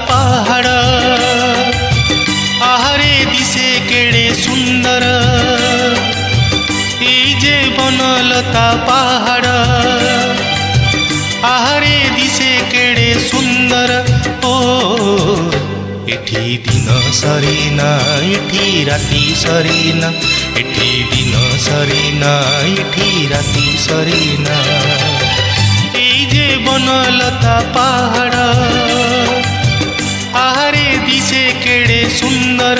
पहाड़ आहारे दिसे केड़े सुंदर जे बनलता पहाड़ आहारे दिसे केड़े सुंदर ओ एठी दिन सरीना एठी राती सरीना एठी दिन सरीना एठी राती सरीना जे बनलता पहाड़ आहारे दिसे केड़े सुंदर।